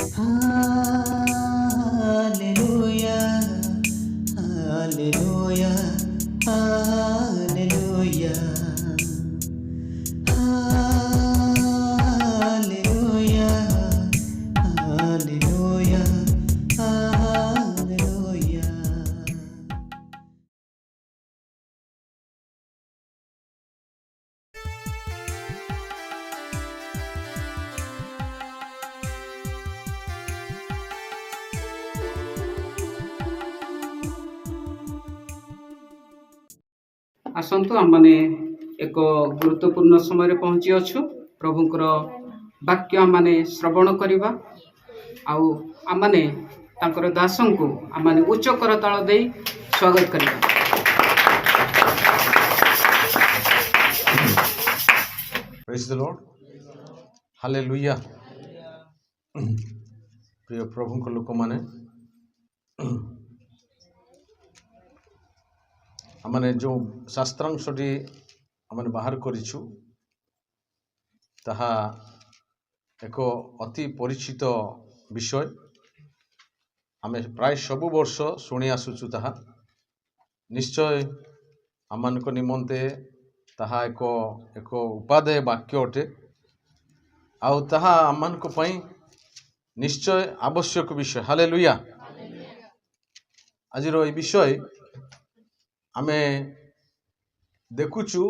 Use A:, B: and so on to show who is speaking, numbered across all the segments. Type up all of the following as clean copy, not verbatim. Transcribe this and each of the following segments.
A: Hallelujah, hallelujah, hallelujah, hallelujah, hallelujah, hallelujah.
B: ଆସନ୍ତୁ ଆମମାନେ ଏକ ଗୁରୁତ୍ୱପୂର୍ଣ୍ଣ ସମୟରେ ପହଞ୍ଚି ଅଛୁ। ପ୍ରଭୁଙ୍କର ବାକ୍ୟ ଆମମାନେ ଶ୍ରବଣ କରିବା ଆଉ ଆମମାନେ ତାଙ୍କର ଦାସଙ୍କୁ ଆମମାନେ ଉଚ୍ଚ କରତାଳ ଦେଇ ସ୍ୱାଗତ କରିବା।
C: Praise the Lord. Hallelujah. ପ୍ରିୟ ପ୍ରଭୁଙ୍କ ଲୋକମାନେ, ଆମେ ଯେଉଁ ଶାସ୍ତ୍ରାଂଶଟି ଆମେ ବାହାର କରିଛୁ ତାହା ଏକ ଅତି ପରିଚିତ ବିଷୟ। ଆମେ ପ୍ରାୟ ସବୁ ବର୍ଷ ଶୁଣି ଆସୁଛୁ। ତାହା ନିଶ୍ଚୟ ଆମମାନଙ୍କ ନିମନ୍ତେ ତାହା ଏକ ଉପାଦେୟ ବାକ୍ୟ ଅଟେ ଆଉ ତାହା ଆମମାନଙ୍କ ପାଇଁ ନିଶ୍ଚୟ ଆବଶ୍ୟକ ବିଷୟ। ହାଲେଲୁୟା। ଆଜିର ଏହି ବିଷୟ ଆମେ ଦେଖୁଛୁ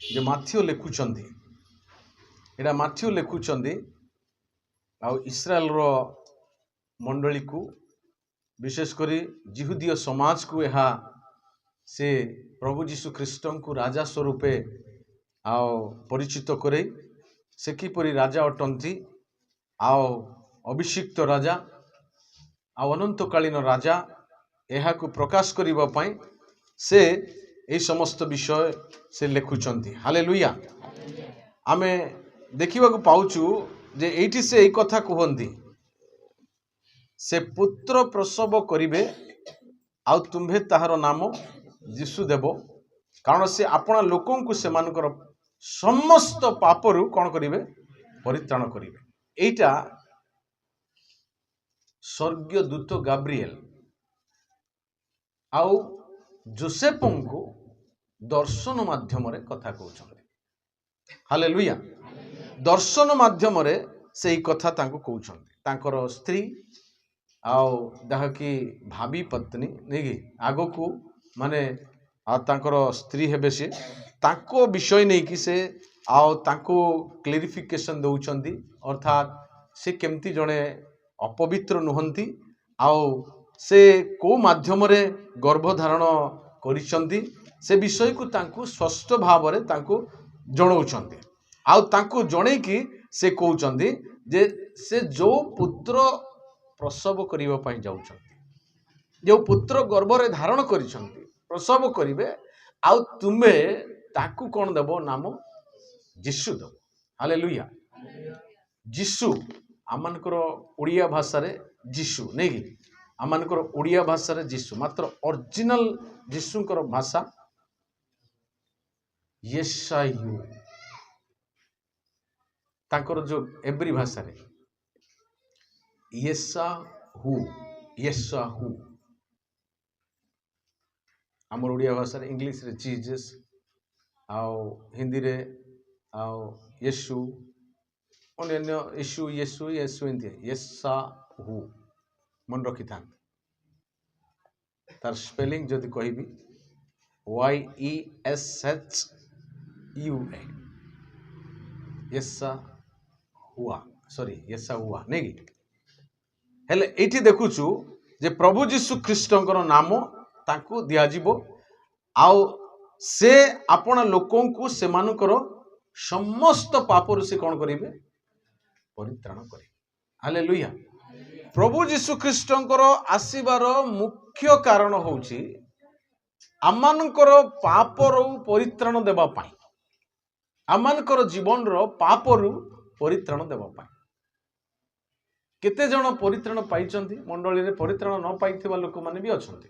C: ଯେ ମାଥ୍ୟୁ ଲେଖୁଛନ୍ତି। ଏଇଟା ମାଥ୍ୟୁ ଲେଖୁଛନ୍ତି ଆଉ ଇସ୍ରାଏଲର ମଣ୍ଡଳୀକୁ, ବିଶେଷ କରି ଜିହୁଦୀୟ ସମାଜକୁ ଏହା ସେ ପ୍ରଭୁ ଯୀଶୁ ଖ୍ରୀଷ୍ଟଙ୍କୁ ରାଜା ସ୍ୱରୂପେ ଆଉ ପରିଚିତ କରେ। ସେ କିପରି ରାଜା ଅଟନ୍ତି ଆଉ ଅଭିଷିକ୍ତ ରାଜା ଆଉ ଅନନ୍ତକାଳୀନ ରାଜା, ଏହାକୁ ପ୍ରକାଶ କରିବା ପାଇଁ ସେ ଏହି ସମସ୍ତ ବିଷୟ ସେ ଲେଖୁଛନ୍ତି। ହାଲେଲୁୟା। ଆମେ ଦେଖିବାକୁ ପାଉଛୁ ଯେ ଏଇଠି ସେ ଏହି କଥା କୁହନ୍ତି, ସେ ପୁତ୍ର ପ୍ରସବ କରିବେ ଆଉ ତୁମ୍ଭେ ତାହାର ନାମ ଯୀଶୁ ଦେବ, କାରଣ ସେ ଆପଣା ଲୋକଙ୍କୁ ସେମାନଙ୍କର ସମସ୍ତ ପାପରୁ କ'ଣ କରିବେ? ପରିତ୍ରାଣ କରିବେ। ଏଇଟା ସ୍ୱର୍ଗୀୟ ଦୂତ ଗାବ୍ରିଏଲ ଆଉ ଯୋସେଫଙ୍କୁ ଦର୍ଶନ ମାଧ୍ୟମରେ କଥା କହୁଛନ୍ତି। ହାଲେଲୁୟା। ଦର୍ଶନ ମାଧ୍ୟମରେ ସେଇ କଥା ତାଙ୍କୁ କହୁଛନ୍ତି। ତାଙ୍କର ସ୍ତ୍ରୀ ଆଉ ଯାହାକି ଭାବି ପତ୍ନୀ ନେଇକି ଆଗକୁ ମାନେ ଆଉ ତାଙ୍କର ସ୍ତ୍ରୀ ହେବେ, ସେ ତାଙ୍କ ବିଷୟ ନେଇକି ସେ ଆଉ ତାଙ୍କୁ କ୍ଲାରିଫିକେସନ ଦେଉଛନ୍ତି। ଅର୍ଥାତ୍ ସେ କେମିତି ଜଣେ ଅପବିତ୍ର ନୁହନ୍ତି ଆଉ ସେ କେଉଁ ମାଧ୍ୟମରେ ଗର୍ଭଧାରଣ କରିଛନ୍ତି ସେ ବିଷୟକୁ ତାଙ୍କୁ ସ୍ପଷ୍ଟ ଭାବରେ ତାଙ୍କୁ ଜଣାଉଛନ୍ତି। ଆଉ ତାଙ୍କୁ ଜଣେଇକି ସେ କହୁଛନ୍ତି ଯେ ସେ ଯେଉଁ ପୁତ୍ର ପ୍ରସବ କରିବା ପାଇଁ ଯାଉଛନ୍ତି, ଯେଉଁ ପୁତ୍ର ଗର୍ଭରେ ଧାରଣ କରିଛନ୍ତି, ପ୍ରସବ କରିବେ, ଆଉ ତୁମେ ତାକୁ କ'ଣ ଦେବ? ନାମ ଯୀଶୁ ଦେବ। ହାଲେଲୁୟା। ଯୀଶୁ ଆମମାନଙ୍କର ଓଡ଼ିଆ ଭାଷାରେ ଯୀଶୁ ନେଇକି, ଆମମାନଙ୍କର ଓଡ଼ିଆ ଭାଷାରେ ଯୀଶୁ, ମାତ୍ର ଅରିଜିନାଲ ଯୀଶୁଙ୍କର ଭାଷା ୟେଶାୟୁ। ତାଙ୍କର ଯେଉଁ ଏବ୍ରି ଭାଷାରେ ୟେଶାହୁ, ୟେଶାହୁ। ଆମର ଓଡ଼ିଆ ଭାଷାରେ ଇଂଲିଶରେ ଜିଜସ୍, ଆଉ ହିନ୍ଦୀରେ ଆଉ ୟେଶୁ, ଅନ୍ୟାନ୍ୟ ୟେଶୁ ୟେଶୁ ୟେଶୁ ଏମିତି ୟେଶାହୁ ମନେ ରଖିଥାନ୍ତି। ତାର ସ୍ପେଲିଂ ଯଦି କହିବି YESHUA, ୟେଶାହୁଆ ନେଇକି। ହେଲେ ଏଇଠି ଦେଖୁଛୁ ଯେ ପ୍ରଭୁ ଯୀଶୁ ଖ୍ରୀଷ୍ଟଙ୍କର ନାମ ତାଙ୍କୁ ଦିଆଯିବ ଆଉ ସେ ଆପଣା ଲୋକଙ୍କୁ ସେମାନଙ୍କର ସମସ୍ତ ପାପରୁ ସେ କ'ଣ କରିବେ? ପରିତ୍ରାଣ କରିବେ। ହାଲେଲୁୟା। ପ୍ରଭୁ ଯୀଶୁ ଖ୍ରୀଷ୍ଟଙ୍କର ଆସିବାର ମୁଖ୍ୟ କାରଣ ହେଉଛି ଆମମାନଙ୍କର ପାପରୁ ପରିତ୍ରାଣ ଦେବା ପାଇଁ, ଆମମାନଙ୍କର ଜୀବନର ପାପରୁ ପରିତ୍ରାଣ ଦେବା ପାଇଁ। କେତେ ଜଣ ପରିତ୍ରାଣ ପାଇଛନ୍ତି? ମଣ୍ଡଳୀରେ ପରିତ୍ରାଣ ନ ପାଇଥିବା ଲୋକମାନେ ବି ଅଛନ୍ତି।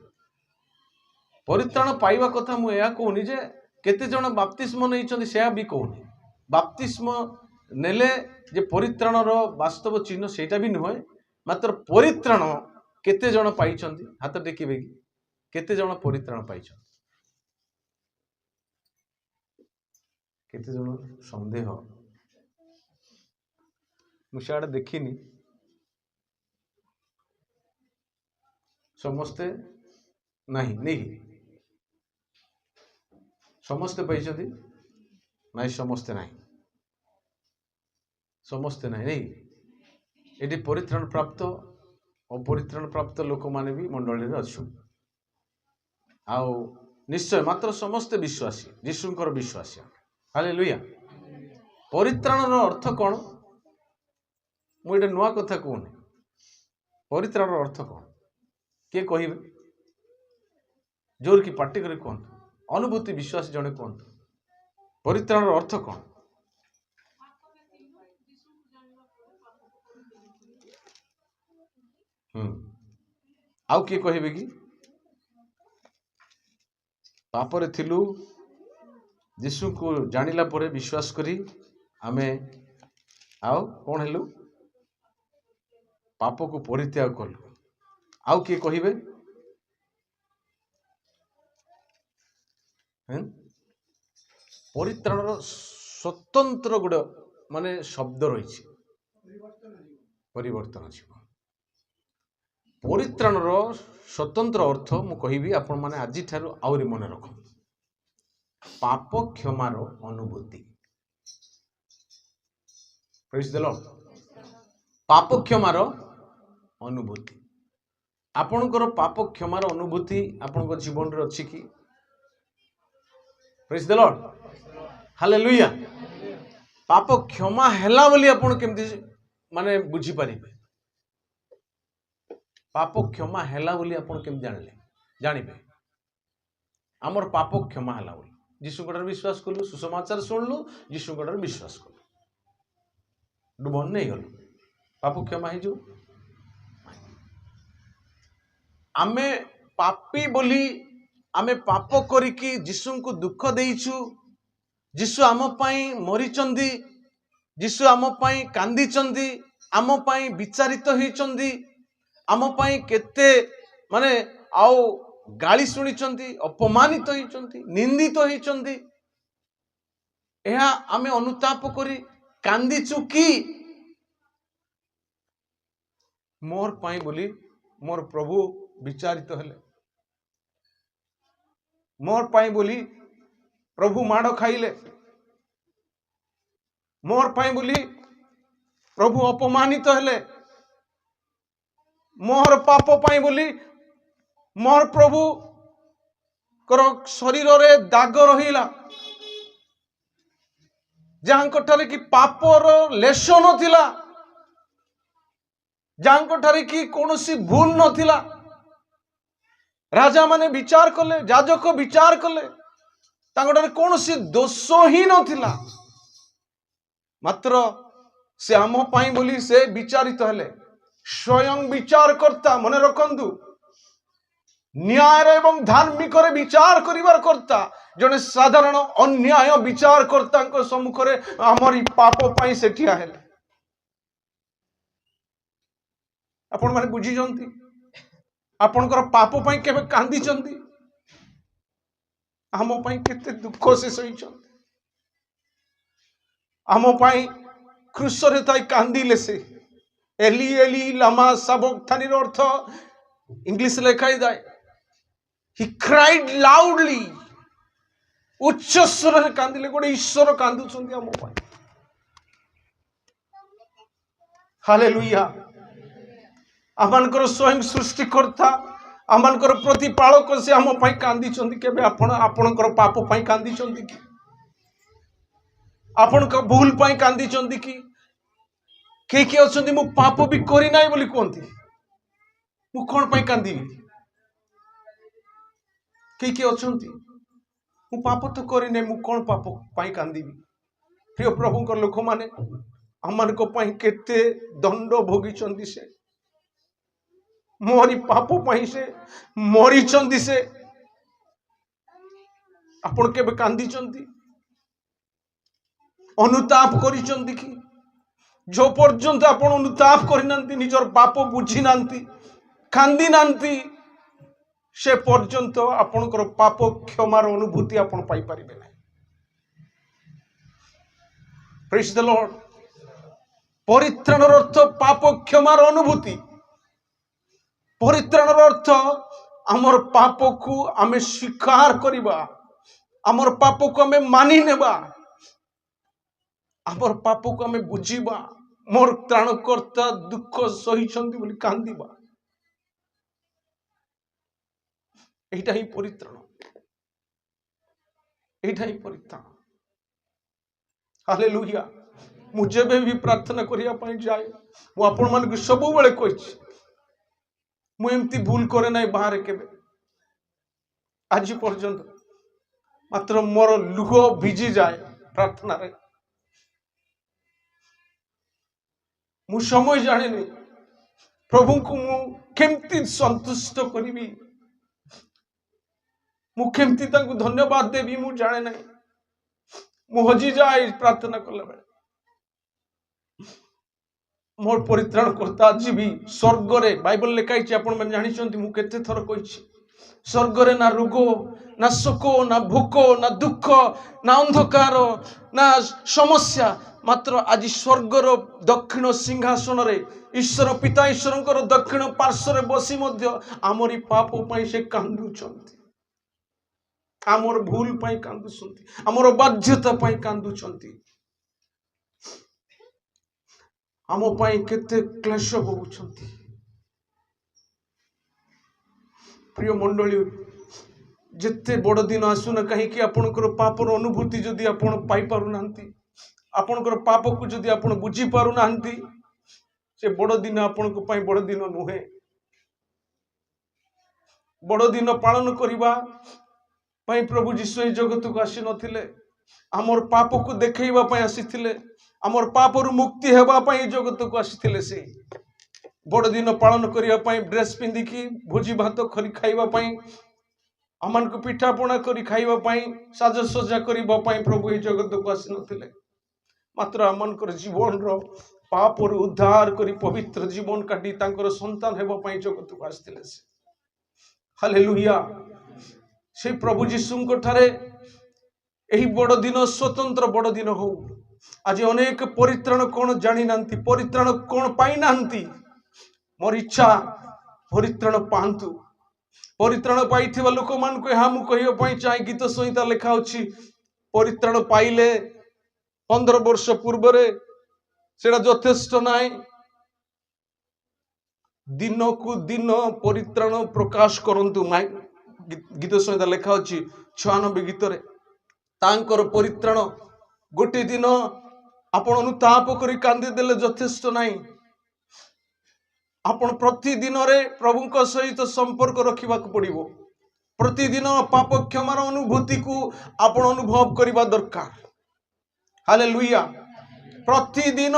C: ପରିତ୍ରାଣ ପାଇବା କଥା ମୁଁ ଏହା କହୁନି ଯେ କେତେ ଜଣ ବାପ୍ତିସ୍ମ ନେଇଛନ୍ତି, ସେୟା ବି କହୁନି। ବାପ୍ତିସ୍ମ ନେଲେ ଯେ ପରିତ୍ରାଣର ବାସ୍ତବ ଚିହ୍ନ ସେଇଟା ବି ନୁହେଁ, ମାତ୍ର ପରିତ୍ରାଣ କେତେ ଜଣ ପାଇଛନ୍ତି? ହାତ ଟେକିବେ କି? କେତେ ଜଣ ପରିତ୍ରାଣ ପାଇଛନ୍ତି? କେତେ ଜଣ? ସନ୍ଦେହ। ମୁଁ ସିଆଡ଼େ ଦେଖିନି। ସମସ୍ତେ ନାହିଁ ନେଇ ସମସ୍ତେ ପାଇଛନ୍ତି? ନାଇଁ ସମସ୍ତେ ନାହିଁ, ସମସ୍ତେ ନାହିଁ ନେଇ। ଏଠି ପରିତ୍ରାଣ ପ୍ରାପ୍ତ ଅପରିତ୍ରାଣ ପ୍ରାପ୍ତ ଲୋକମାନେ ବି ମଣ୍ଡଳୀରେ ଅଛୁ। ଆଉ ନିଶ୍ଚୟ ମାତ୍ର ସମସ୍ତେ ବିଶ୍ୱାସୀ, ଯୀଶୁଙ୍କର ବିଶ୍ୱାସୀ। ହାଲେଲୁୟା। ପରିତ୍ରାଣର ଅର୍ଥ କ'ଣ? ମୁଁ ଏଇଟା ନୂଆ କଥା କହୁନି। ପରିତ୍ରାଣର ଅର୍ଥ କ'ଣ କିଏ କହିବେ? ଜୋର କି ପାଟି କରି କୁହନ୍ତୁ। ଅନୁଭୂତି ବିଶ୍ୱାସୀ ଜଣେ କୁହନ୍ତୁ। ପରିତ୍ରାଣର ଅର୍ଥ କ'ଣ? ଆଉ କିଏ କହିବେ କି? ପାପରେ ଥିଲୁ, ଯୀଶୁଙ୍କୁ ଜାଣିଲା ପରେ ବିଶ୍ୱାସ କରି ଆମେ ଆଉ କ'ଣ ହେଲୁ? ପାପକୁ ପରିତ୍ୟାଗ କଲୁ। ଆଉ କିଏ କହିବେ? ପରିତ୍ରାଣର ସ୍ୱତନ୍ତ୍ର ଗୋଟେ ମାନେ ଶବ୍ଦ ରହିଛି, ପରିବର୍ତ୍ତନ ଯିବ। ପରିତ୍ରାଣର ସ୍ୱତନ୍ତ୍ର ଅର୍ଥ ମୁଁ କହିବି, ଆପଣମାନେ ଆଜିଠାରୁ ଆହୁରି ମନେ ରଖନ୍ତୁ। ପାପ କ୍ଷମାର ଅନୁଭୂତି। ପ୍ରେଜ୍ ଦ ଲର୍ଡ। ପାପ କ୍ଷମାର ଅନୁଭୂତି। ଆପଣଙ୍କର ପାପ କ୍ଷମାର ଅନୁଭୂତି ଆପଣଙ୍କ ଜୀବନରେ ଅଛି କି? ପ୍ରେଜ୍ ଦ ଲର୍ଡ। ହାଲେଲୁୟା। ପାପ କ୍ଷମା ହେଲା ବୋଲି ଆପଣ କେମିତି ମାନେ ବୁଝିପାରିବେ? ପାପ କ୍ଷମା ହେଲା ବୋଲି ଆପଣ କେମିତି ଜାଣିବେ? ଆମର ପାପ କ୍ଷମା ହେଲା ବୋଲି ଯୀଶୁଙ୍କଠାରେ ବିଶ୍ୱାସ କଲୁ, ସୁସମାଚାର ଶୁଣିଲୁ, ଯୀଶୁଙ୍କଠାରେ ବିଶ୍ୱାସ କଲୁ, ଡୁବନ ନେଇଗଲୁ, ପାପ କ୍ଷମା ହେଇଯିବ। ଆମେ ପାପୀ ବୋଲି ଆମେ ପାପ କରିକି ଯୀଶୁଙ୍କୁ ଦୁଃଖ ଦେଇଛୁ। ଯୀଶୁ ଆମ ପାଇଁ ମରିଛନ୍ତି, ଯୀଶୁ ଆମ ପାଇଁ କାନ୍ଦିଛନ୍ତି, ଆମ ପାଇଁ ବିଚାରିତ ହେଇଛନ୍ତି, ଆମ ପାଇଁ କେତେ ମାନେ ଆଉ ଗାଳି ଶୁଣିଛନ୍ତି, ଅପମାନିତ ହେଇଛନ୍ତି, ନିନ୍ଦିତ ହେଇଛନ୍ତି। ଏହା ଆମେ ଅନୁତାପ କରି କାନ୍ଦିଛୁ କି ମୋର ପାଇଁ ବୋଲି ମୋର ପ୍ରଭୁ ବିଚାରିତ ହେଲେ, ମୋର ପାଇଁ ବୋଲି ପ୍ରଭୁ ମାଡ଼ ଖାଇଲେ, ମୋର ପାଇଁ ବୋଲି ପ୍ରଭୁ ଅପମାନିତ ହେଲେ, ମୋର ପାପ ପାଇଁ ବୋଲି ମୋର ପ୍ରଭୁଙ୍କର ଶରୀରରେ ଦାଗ ରହିଲା, ଯାହାଙ୍କଠାରେ କି ପାପର ଲେଶ ନଥିଲା, ଯାହାଙ୍କଠାରେ କି କୌଣସି ଭୁଲ ନଥିଲା। ରାଜା ମାନେ ବିଚାର କଲେ, ଯାଜକ ବିଚାର କଲେ, ତାଙ୍କଠାରେ କୌଣସି ଦୋଷ ହିଁ ନଥିଲା, ମାତ୍ର ସେ ଆମ ପାଇଁ ବୋଲି ସେ ବିଚାରିତ ହେଲେ। ସ୍ୱୟଂ ବିଚାରକର୍ତ୍ତା, ମନେ ରଖନ୍ତୁ, ନ୍ୟାୟରେ ଏବଂ ଧାର୍ମିକରେ ବିଚାର କରିବାର କର୍ତ୍ତା ଜଣେ ସାଧାରଣ ଅନ୍ୟାୟ ବିଚାରକର୍ତ୍ତାଙ୍କ ସମ୍ମୁଖରେ ଆମରି ପାପ ପାଇଁ ସେ ଠିଆ ହେଲେ। ଆପଣ ମାନେ ବୁଝିଛନ୍ତି? ଆପଣଙ୍କର ପାପ ପାଇଁ କେବେ କାନ୍ଦିଛନ୍ତି? ଆମ ପାଇଁ କେତେ ଦୁଃଖ ସେ ସହିଛନ୍ତି। ଆମ ପାଇଁ କ୍ରୁଶରେ ଥାଇ କାନ୍ଦିଲେ ସେ। ଏଲି ଏଲି ଲାମା ସାବକ୍ତାନିର ଅର୍ଥ ଇଂଲିଶ ଲେଖା ହେଇଥାଏ, he cried loudly। ଉଚ୍ଚ ସ୍ୱରରେ କାନ୍ଦିଲେ। ଗୋଟେ ଈଶ୍ୱର କାନ୍ଦୁଛନ୍ତି ଆମ ପାଇଁ। ହାଲେଲୁୟା। ଆମମାନଙ୍କର ସ୍ୱୟଂ ସୃଷ୍ଟିକର୍ତ୍ତା, ଆମମାନଙ୍କର ପ୍ରତିପାଳକ ସେ ଆମ ପାଇଁ କାନ୍ଦିଛନ୍ତି। କେବେ ଆପଣଙ୍କର ପାପ ପାଇଁ କାନ୍ଦିଛନ୍ତି କି? ଆପଣଙ୍କ ଭୁଲ ପାଇଁ କାନ୍ଦିଛନ୍ତି କି? କିଏ ଅଛନ୍ତି ମୁଁ ପାପ ବି କରିନାହିଁ ବୋଲି କୁହନ୍ତି, ମୁଁ କଣ ପାଇଁ କାନ୍ଦିବି? କିଏ ଅଛନ୍ତି ମୁଁ ପାପ ତ କରିନାହିଁ, ମୁଁ କଣ ପାପ ପାଇଁ କାନ୍ଦିବି? ପ୍ରିୟ ପ୍ରଭୁଙ୍କର ଲୋକମାନେ, ଆମମାନଙ୍କ ପାଇଁ କେତେ ଦଣ୍ଡ ଭୋଗିଛନ୍ତି ସେ। ମୋରି ପାପ ପାଇଁ ସେ ମରିଛନ୍ତି ସେ। ଆପଣ କେବେ କାନ୍ଦିଛନ୍ତି? ଅନୁତାପ କରିଛନ୍ତି କି? जो पर्यंत आपण अनुताप करना निजर पाप बुझी ना कांदी ना से पर्यंत आपणकर पाप क्षमार अनुभूति आपण पाई परिबे ना। Praise the lord. परित्राणर अर्थ पाप क्षमार अनुभूति। परित्राणर अर्थ आमर पाप को आमे स्वीकार करिबा, आमर पाप को आमे मानि नेबा, आमर पाप को आमे बुझीबा, मोर त्राणकर्ता दुख सही बोली कांदिबा। एटा ही परित्राण, एटा ही परित्राण। हालेलुया। मुझे भी प्रार्थना करिया पाई जाए मु आपण मान सब बेले कहि मु एमती भूल करे ना बाहर केबे आज पर्यंत मात्र मोर लुह भिजी जाए प्रार्थना रे। मु समय जाने नहीं प्रभु को मु केमती संतुष्ट करी, मु केमती तांको धन्यवाद देवी मु जाने नहीं। मु हजी जाए प्रार्थना कला बेले मोर परित्राण करता आज भी स्वर्ग रे बाइबल लिखाई आपण मन जानि छथि मु केते थर कहिछि स्वर्ग रे ना रोग ना शोक ना भोक ना दुख ना अंधकार ना समस्या मात्र आज स्वर्गर दक्षिण सिंहासन रे ईश्वर पिता ईश्वरंकर दक्षिण पार्श्व रे बसी मध्य आमरी पाप पई से कांदुछंती, आमर भूल पई कांदुछंती, आमर बाध्यता पई कांदुछंती, आम पई केते क्लेश भोगुछंती। प्रिय मंडली जिते बड़ दिन आसुना कहीं आपणकर पापर अनुभूति जदि आपण पाई पारु नांती, आपणकर पाप को जदि आपण बुझी पारु नांती, से बड़ दिन आपण को पाई बड़ दिन नुहे। बड़ दिन पालन करिबा पाई प्रभु जीशु ए जगत को आसी नथिले, आमर पाप को देखैबा पाई आसीथिले, आमर पापरु मुक्ति हेबा पाई जगत को आसीथिले। से बड़ दिन पालन करिया पाई ड्रेस पिंदिकी भोजी भात खरी खाइबा पाई आमान को पिठा पଣା करी खाइबा पाई साजसज्जा करिबा पाई प्रभु ए जगत को आसी नथिले, मात्र आमानकर जीवन रो पाप रु उद्धार करी पवित्र जीवन काटी तांकर संतान हेबा पाई जगत को आसीथिले। से हालेलुया। से प्रभु जीशुंको ठारे एही बड़ दिन स्वतंत्र बड़ दिन हो। आज अनेक परित्राण कौन जानी नांती, परित्राण कौन पाई नांती। मोर इच्छा परित्राण पांतु। परित्राण पाइथिबा लोक मान को हम कहियो पाई चाहे गीत संहिता लिखा अछि परित्राण पाइले 15 वर्ष पूर्व रे सेडा यथेष्ट नाय। दिन को दिन परित्राण प्रकाश करंतु। माय गीत संहिता लिखा अछि 96 गीत रे तांकर परित्राण गोटे दिन आपण अनुताप करी कांदी देले यथेष्ट नाय। आपण प्रतिदिन रे प्रभु को सहित संपर्क रखिबा को पड़िबो। प्रतिदिन पाप क्षमार अनुभूति को आपण अनुभव करिबा दरकार। हालेलुया। प्रतिदिन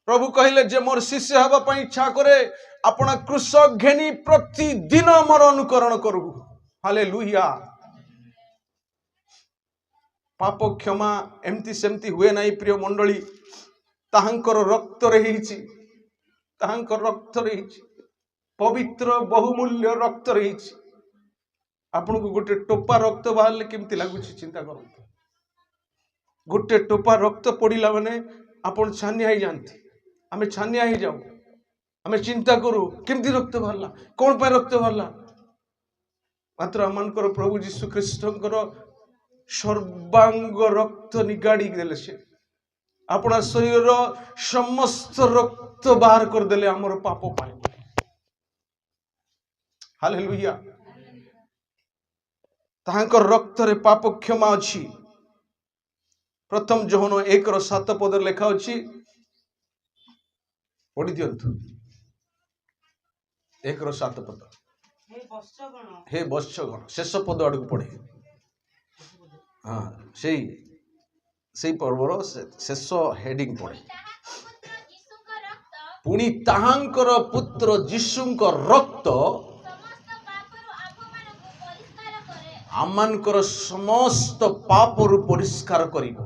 C: प्रभु कहले जे मोर शिष्य हबा पई इच्छा करे आपण क्रूस घेनी प्रतिदिन मोर अनुकरण करू। हालेलुया। पाप क्षमा एमती सेमती हुए नाही प्रिय मंडली, ताहांकर रक्त रहिछि, ताहांकर रक्त रहिछि, पवित्र बहुमूल्य रक्त रहिछि। आपन को गोटे टोपा रक्त बाहरले केमती लागुछि चिंता करंतु। गोटे टोपा रक्त पड़िला माने आपन छानिया ही जानती, आमे छानिया ही जाऊ, आमे चिंता करू केमती रक्त बाहरला, कोन पे रक्त बाहरला। मात्र आमनकर प्रभु जीशु ख्रीष्टंकर सर्वांग रक्त निगाड़ी देले से अपना शरीर समस्त रक्त बाहर कर देले हमर पाप पाई। हालेलुया। ताहांकर रक्त रे पाप क्षमा अछि। प्रथम जोहन 1:7 पद लेखा अछि, पढ़ी दियंतु। 1:7 पद। हे वत्सगण शेष पद आड़ पढ़े। हाँ से पर्वर शेष हेडिंग पढ़े। पुणी ताहांकर पुत्र जीशुंकर रक्त आमानकर समस्त पापरु परिष्कार करिवो।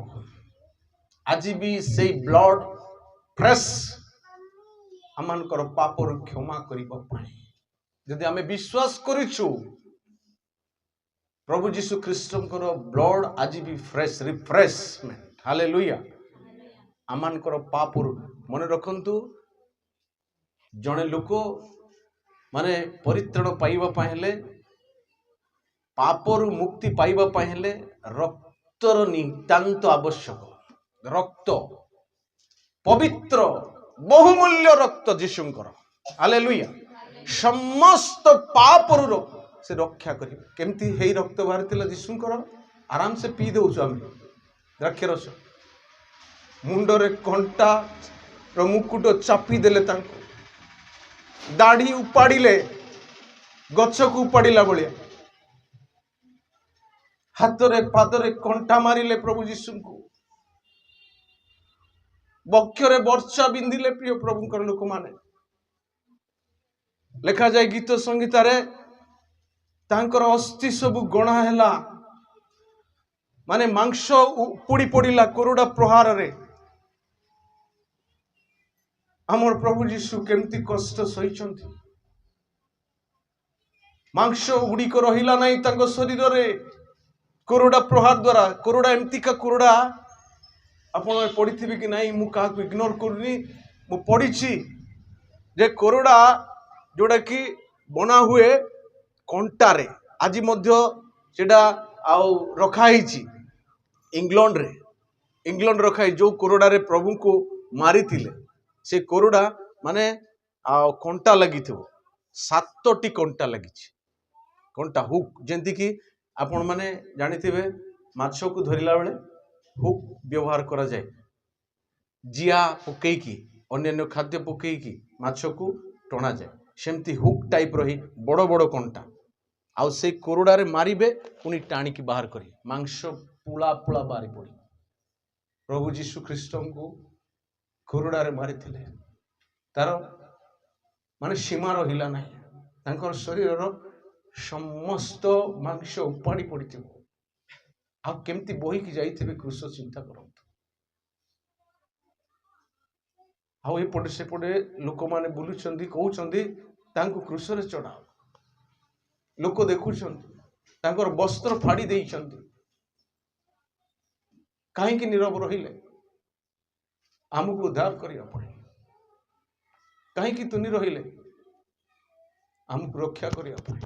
C: आज भी से ब्लड फ्रेश आमर पापर क्षमा करने जदि आम विश्वास करूँ प्रभु जीशु ख्रीष्टर ब्लड आज भी फ्रेश रिफ्रेशमेंट हालेलुया आमर पापर मन रखु जड़े लोक माने परित्राण पाइबा हेले पापर मुक्ति पाइबा हेले रक्तर नितांत आवश्यक रक्त पवित्र बहुमूल्य रक्त जीशुंकर हालेलुया समस्त पापर से रक्षा करें केमती हे रक्त बाहरी जीशुंकर आराम से पी दौचु आम द्राक्षरस मुंडरे कंटा मुकुट चापी देले दाढ़ी उपाड़िले गछ को उपाड़ा भाया हाथ पादरे कंटा मारिले प्रभु जीशु को बक्षरे वर्षा बिंदिले प्रिय प्रभुंकर लोक माने लेखा जाए गीत संगीतार तांकर अस्थि सब गणा हैला माने मांस उपुड़ी पड़िला कोरोडा प्रहार रे आमर प्रभु जीशु केमती कष्ट सही मांस गुड़िक रहिला नहीं तांको शरीर रे कोरोडा प्रहार द्वारा कोरोडा एमतीका कोरोडा आपण पढ़ी कि नहीं मु का इग्नोर करनी मु पढ़ी जे कोरोडा जोड़ा कि बना हुए कंटारे आज मध्य सेटा आउ रखाई इंग्लैंड रखाई जो कोरोडा रे प्रभु को मारी थिले से कोरोडा माने कंटा लगी थो 7टी कंटा लगी कंटा हुक जेंती कि आपण माने जानी थे माछ को धरला बेले हुक व्यवहार करा जाए जिया पकईकी अन्य खाद्य पकईकी माछ को टणा जाए सेमती हुक टाइप रही बड़ बड़ कंटा आउ से कोरोडा रे मारिबे पुनी टाणिकी बाहर करी मांस पुला पुला बाहरी पड़ी प्रभु जीशु ख्रीष्ट को कोरोडा रे मारी थिले तार माने सीमा रहिला नहीं तांकर शरीर समस्त मांस उपाड़ी पड़ी आ केमती बोहिकी जाइथिबे क्रूस चिंता करंतु आउ एपटे सेपटे लोक माने बुलुचंदी कहउचंदी तांको क्रूस रे चढ़ाओ लोक देखुचंदी तांकर वस्त्र फाड़ी देइचंदी काहे कि नीरव रहिले आमको उद्धार करिया पड़े काहे कि तुनी रहिले आमको रक्षा करिया पड़े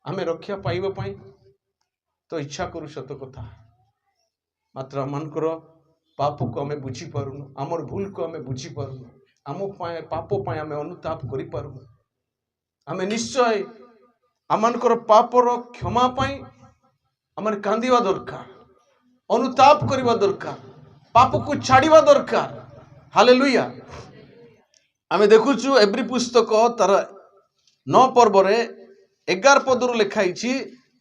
C: आमे रक्षा पाइबा पई तो इच्छा करू सत कथा मात्र आमर पाप को आम बुझी पारुनु आमर भूल को आम बुझी पारुनु आम पाप पाए आम अनुताप करि पारुनु आमे निश्चय आमर पापर क्षमा पाई आमर कांदिवा दरकार अनुताप करिवा दरकार पाप को छाड़िवा दरकार हालेलुया आमे देखुछु एवरी पुस्तक तार 9 पर्व रे 11 पदरु लिखाई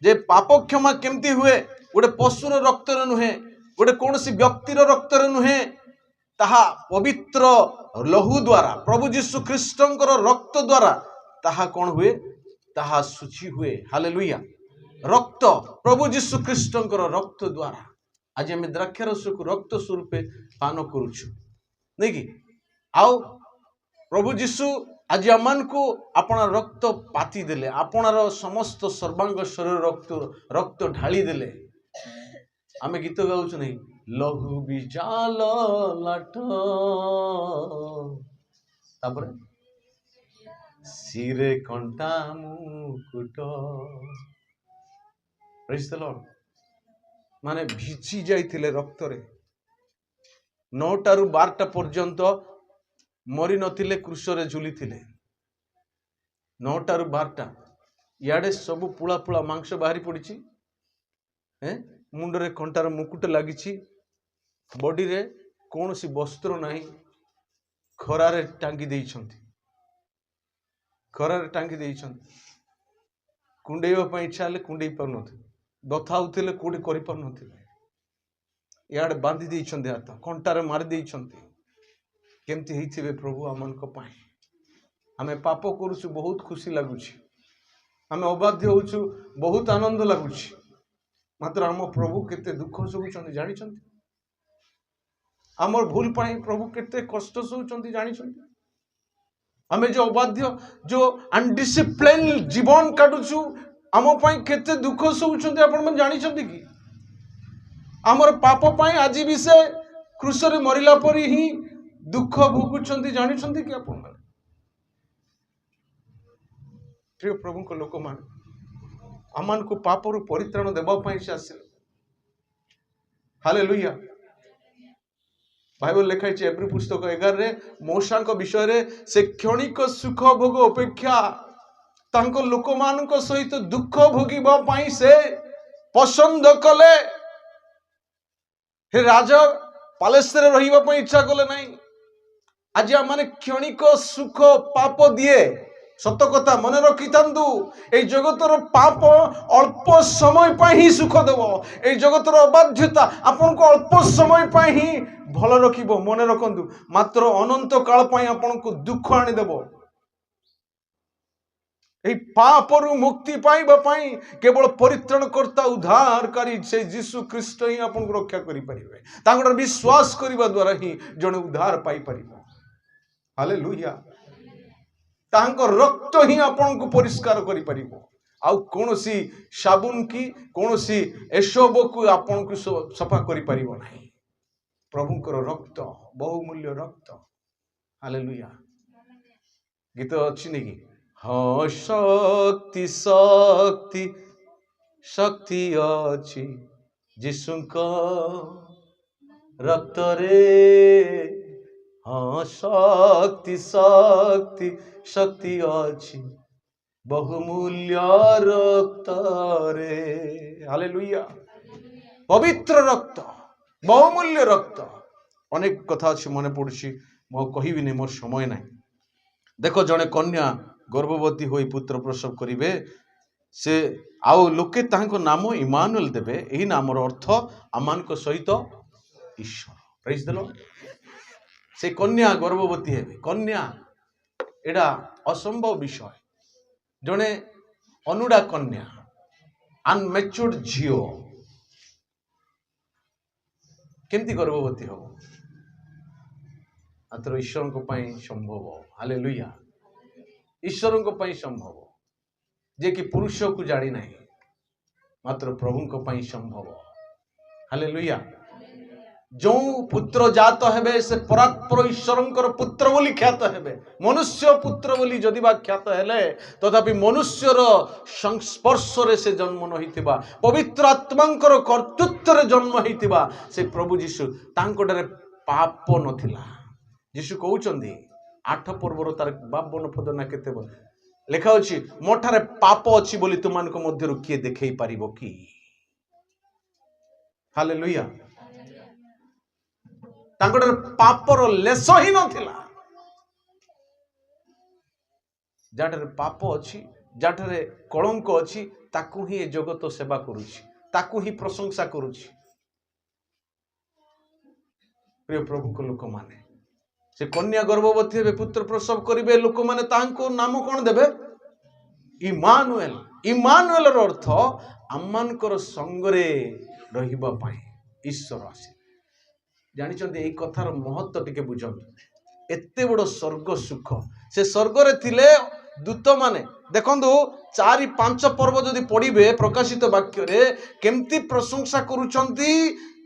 C: जे पाप क्षमा केमती हुए गोटे पशुर रक्त नुहे गोटे कौन सी व्यक्तिर रक्त नुहे ताहा पवित्र लहू द्वारा प्रभु जीशु ख्रीष्टर रक्त द्वारा ताहा कौन हुए ताहा शुचि हुए हालेलुया रक्त प्रभु जीशु ख्रीष्टर रक्त द्वारा आज आम द्राक्षारस को रक्त स्वरूप पान करुछु नहीं कि आओ प्रभु जीशु आज आमान को अपना रक्त पाती देले अपनार समस्त सर्वांग शरीर रक्त ढाली देले आमे गीत गाउछु नहीं लहू बिजाल लाठ तापर सिरे कंटा मुकुट प्रेज द लॉर्ड माने भिजी जाइथिले रक्त रे 9टा रु 12टा पर्यंत मरी नथिले क्रूस रे झुली थिले 9टा रु 12टा याडे सब पुला पुला मांस बाहरी पड़ी मुंडरे कंटार मुकुट लगी बॉडी रे कौन सी वस्त्र नहीं खरारे टांगी देइछंती खरारे टांगी देइछंती कुंडेइबा पई इच्छा ले कुंडेई पार नथि दथा होतिले कोडी करि पार नथिले याडे बांधी देइछंती हाथ कंटारे मारी देइछंती केमती हेइथिबे प्रभु आमनक पाई आमे पाप करूछु बहुत खुशी लागुछि आमे अबाध्य होछु बहुत आनंद लागुछि मात्र आम प्रभु केते दुख सहुचंती जानिछंती आमर भूल पाई प्रभु केते कष्ट सहउचंती जानिछंती। आमे जो अबाध्य जो अनडिसिप्लिन जीवन काटुछु आम पाई केते दुख सहउचंती आपण मन जानिछंती कि आमर पाप पाई आज भी से क्रूस रे मरिला परी ही दुख भोगुचंती जानिछंती कि आपण मन। प्रिय प्रभु को लोक मान आमान को पाप रु परित्राण देबा पाई से आसिल। हालेलुया। बाइबल लिखा है एब्री पुस्तक 11 रे मौसा विषय रे से क्षणिक सुख भोग अपेक्षा तांको लोक मान सहित दुख भोगिबा पाई से पसंद कले। हे राजा पैलेस रे रहिबा पाई इच्छा कले नहीं। आज माने क्षणिक सुख पाप दिए सत कथा मन रखी ए जगतर पाप अल्प समय पर ही सुख देव। ए जगतर अबाध्यता आपन को अल्प समय पर ही भल रखिब। मन रखु मात्र अनंत काल पर आपन को दुख आनीदेव। ए पाप रु मुक्ति पाइबा पाई केवल परित्राण करता उद्धारकारी से यीशु ख्रीष्ट ही आपन को रक्षा करि परिबे। तांकर विश्वास करिबा द्वारा ही जने उद्धार पाई परिबो। हालेलुया। तांको रक्त ही आपन को परिष्कार करि परिबो। आउ कोनोसी साबुन की कोनोसी एसब को आपन को सफा करि परिबो नाही। प्रभुंकर रक्त बहुमूल्य रक्त। हालेलुया। गीत अछि नेकी हाँ शक्ति शक्ति शक्ति अछि यीशुंको रक्त रे। हाँ शक्ति शक्ति शक्ति अछि बहुमूल्य रक्त रे। हालेलुया। पवित्र रक्त बहुमूल्य रक्त। अनेक कथा अछि मने पड़ुछि मो कहिबि नै मोर समय नै। देखो जने कन्या गर्भवती होई पुत्र प्रसव करिवे से आउ लोके तांको नाम इमानुएल देबे। एही नामर अर्थ आमानक सहित ईश्वर। Praise the Lord. से कन्या गर्भवती हेबे। कन्या एडा असंभव विषय। जने अनुडा कन्या अनमेच्योर्ड झियो केमती गर्भवती हो मात्र ईश्वर को पाई संभव। हालेलुया। ईश्वर को पाई संभव जे कि पुरुष को जानी नहीं मात्र प्रभु को पाई संभव। हालेलुया। जो पुत्र जात हेबे से परात्पर ईश्वरंकर पुत्र बोली ख्यात हेबे। मनुष्य पुत्र बोली जदि बा ख्यात हेले तथापि मनुष्यर संस्पर्श रे से जन्म न होइतिबा पवित्र आत्मांकर कर्तृत्व रे जन्म होइतिबा से प्रभु यीशु तांकोडरे पाप नथिला। यीशु कहउचंदी 8 पर्वर तार 52 पद ना केते लेखा अछि मोठारे पाप अछि बोली तुमानको मध्यरु किए देखै पारिबो कि। हालेलुया। तांकोडरे पापर लेस ही नथिला। जाठरे पाप अछि जाठरे कलंक अछि ताकू ही जगत सेवा करूछि ताकू ही प्रशंसा करूछि। प्रिय प्रभु को लोक माने से कन्या गर्भवती हेबे पुत्र प्रसव करिवे लोक माने तांको नाम कोन देबे इमानुएल। इमानुएल रो अर्थ आमानकर संगरे रहिबा पाई ईश्वर आसे। जानि चंदी एई कथार महत्व टिके बुझंतु। एते बड़ स्वर्ग सुख से स्वर्ग रे थिले दूत माने देखंदु 4-5 पर्व जदि पढ़िबे प्रकाशित वाक्य रे केमती प्रशंसा करूचंती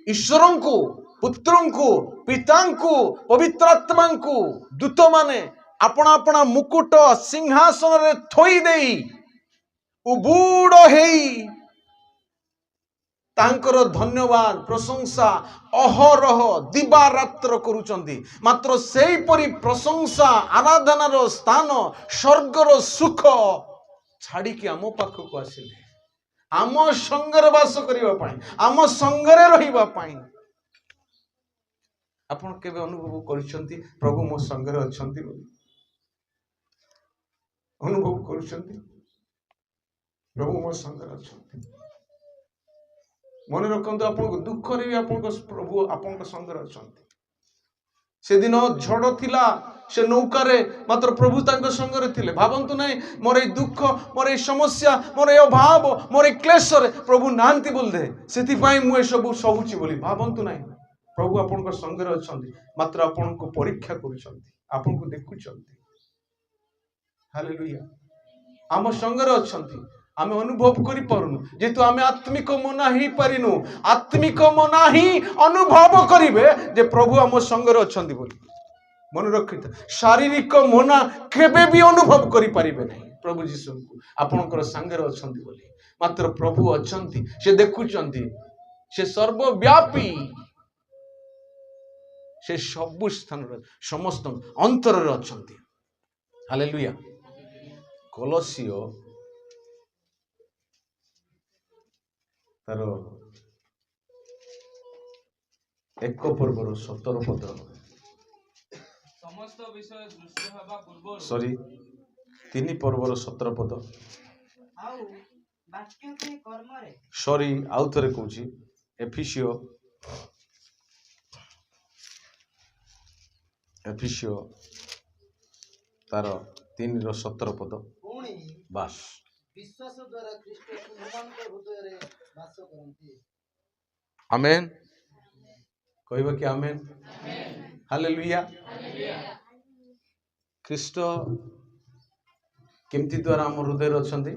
C: ईश्वरंकु पुत्रंकु पितांकु पवित्र आत्मांकु। दूत माने अपना अपना मुकुट सिंहासन रे थोई देई उबूड हेई तांकर धन्यवाद प्रशंसा अहरह दिवा रात्र करूचंती। मात्र सेई परी प्रशंसा आराधनार स्थान स्वर्गर सुख छाड़ी कि आम पाखक आसिले आम संगरे वास करिबा पाई आम संगरे रहिबा पाई। आपण केबे अनुभव करिसंती प्रभु मो संगरे अछंती अनुभव करिसंती प्रभु मो संगरे अछंती। मन रखंतु आपन दुख रे आपन प्रभु आपन संगरे अछंती। से दिन झड़ थिला से नौका रे मात्र प्रभु तांक संगरे थिले। भाबंतु नहीं मोर ए दुख मोर ए समस्या मोर ए अभाव मोर ए क्लेश रे प्रभु नांती बोल दे सेति पाई मु ए सब सहूची बोली भाबंतु नहीं। प्रभु आपन संगे अछंती मात्र आपन को परीक्षा करूछंती आपन को देखुछंती हालेलुया आम संगे अछंती आमे अनुभव करि पारुनु जेतु आमे आत्मिक मना ही पारिनु आत्मिक मना ही अनुभव करिवे जे प्रभु आम संगे अछंती बोली मन रखिता शारीरिक मना केबे भी अनुभव करि पारिबे नहीं प्रभु जीशु को आपनकर संगे अछंती बोली मात्र प्रभु अछंती से देखुछंती से सर्वव्यापी से सब स्थान समस्त अंतर रे अछंती हालेलुया कोलोसियो तार 1 पर्वर 17 पद
B: समस्त विषय दृष्टि हेबा पूर्व
C: सॉरी 3 पर्वर 17 पद
A: आउ वाक्य के कर्म रे
C: सॉरी आउ थरे कहूची एफिसियो तार 3 रो 17 पद
A: पुणी
C: बास
A: विश्वास द्वारा ख्रीष्ट तुममान के हृदय रे वास करंती
C: आमेन कहबा कि आमेन हालेलुया ख्रीष्ट केमती द्वारा हम हृदय अछंती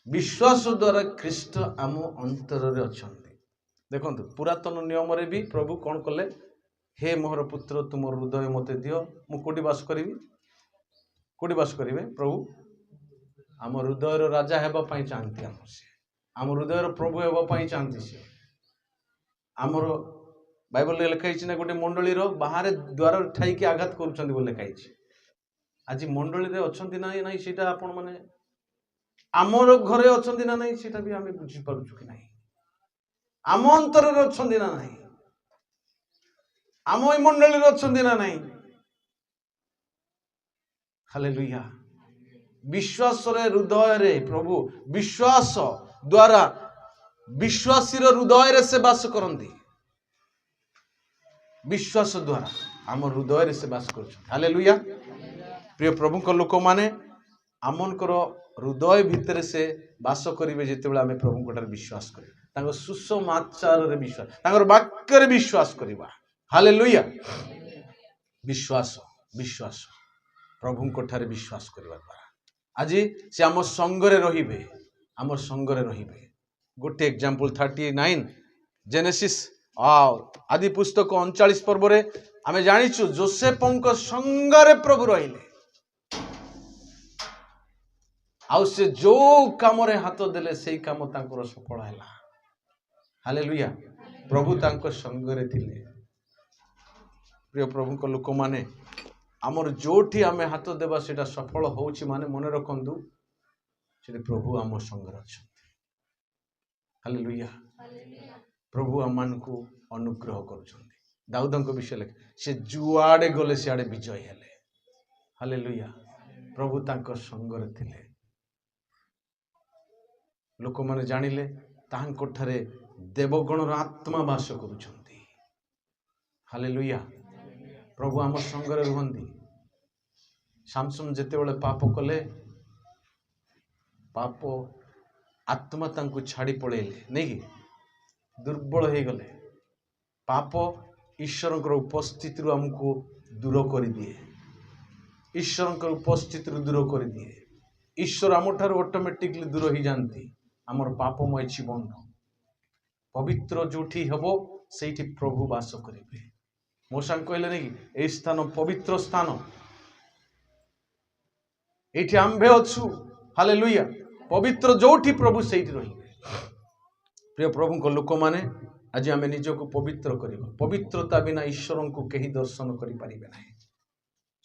C: विश्वास द्वारा ख्रीष्ट आम अंतर रे अछंती देखंतु पुरातन नियम रे भी प्रभु कौन कले हे मोहर पुत्र तुम हृदय मते दियो मु कोडी वास करिवे प्रभु आम हृदय रो राजा हेबा पई चाहंती आम हृदय रो प्रभु हेबा पई चाहंती से आमर बाइबल लिखा ना गोटे मंडली रो बाहर द्वार ठाई के आघात करूछंती बोले लिखा आज मंडली रे अछंती ना नहीं सेटा आपण माने आमर घरे अछंती ना नहीं सेटा भी आमे बुझी पारुछु कि नहीं आम अंतर रे अछंती ना नहीं आम मंडली रे अछंती ना नहीं हालेलुया विश्वास रे हृदय रे प्रभु विश्वास द्वारा विश्वासी हृदय रे से वास करंती विश्वास द्वारा आम हृदय रे से वास कर हालेलुया प्रिय प्रभु को लोक माने आमनकर हृदय भितर से वास करिवे जेतेबेला आमे प्रभु कोठार विश्वास करिवे तांको सुसमाचार रे विश्वास तांकर वाक्य रे विश्वास करिवा हालेलुया विश्वास विश्वास प्रभु कोठार विश्वास करिवा द्वारा आज से आम संगरे रहिबे आम संगरे रहिबे गोटे एग्जांपल 39 जेनेसिस आदि पुस्तक 39 पर्व रे आमे जानिछु जोसेफंक संगरे प्रभु रहिले आउ से जो काम रे हाथ देले सेई काम तांकर सफल हैला हालेलुया प्रभु तांको संगरे थिले प्रिय प्रभु को लोक माने आमर जोठी आमे हाथ देबा सेटा सफल होउछि माने मने रखंदु से प्रभु आम संगरे अछंती हालेलुया प्रभु आमान को अनुग्रह करुछंती दाऊदंक विषय लेख से जुआडे गले सियाडे विजय हेले हालेलुया प्रभु तांको संगरे थिले लोक माने जानिले तांको ठारे देवगणर आत्मा वास करुछंती हालेलुया प्रभु आम संगरे रुहंती सामसन जेते बेले पाप कले पाप आत्मा तांको छाड़ी पड़ेले नहीं कि दुर्बल हो गले पाप ईश्वर उपस्थित हमको दूर कर दिए ईश्वर उपस्थित दूर कर दिए ईश्वर आम ठार ऑटोमेटिकली दूर हो जाती आमर पापमय जीवन पवित्र जोठी हेबो सेठी प्रभु वास करेंगे मो सांग कहले नहीं कि ए स्थान पवित्र स्थान एठी आम्भे अच्छु हालेलुया पवित्र जोठी प्रभु सेठी रहिबे प्रिय प्रभु को लोक माने आज आमे निजको पवित्र करिबा पवित्रता बिना ईश्वर को कहीं दर्शन करि परिबे नाही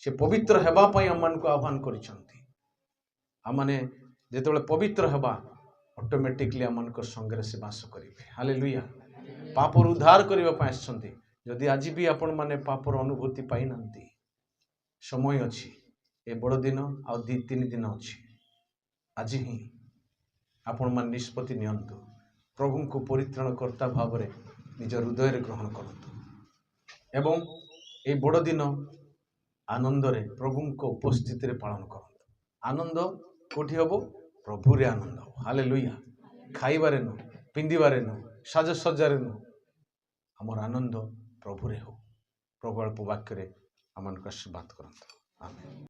C: से पवित्र हेबा पई हमन को आह्वान करिसंती आमाने जेतेबेले पवित्र हेबा ऑटोमेटिकली हमन को संगे से वास करिबे हालेलुया पापर उद्धार करिबा पई आछंती जदि आज भी आपण माने पापर अनुभूति पाई नांती समय अछि ए बड़ दिन आ 2-3 दिन अछि आज ही आपण मान निष्पत्ति नियंतु प्रभु को परित्राण कर्ता भाव रे निज हृदय रे ग्रहण करंतु एवं ए बड़ दिन आनंद रे प्रभु को उपस्थिति रे पालन करंतु आनंद कोठी हबो प्रभु रे आनंद हालेलुया खाइबारे न पिंदिबारे न ସାଜସଜ୍ଜାରେ ନୁହଁ, ଆମର ଆନନ୍ଦ ପ୍ରଭୁରେ ହଉ। ପ୍ରଭୁ ଅଳ୍ପ ବାକ୍ୟରେ ଆମମାନଙ୍କୁ ଆଶୀର୍ବାଦ କରନ୍ତୁ। ଆମେନ୍।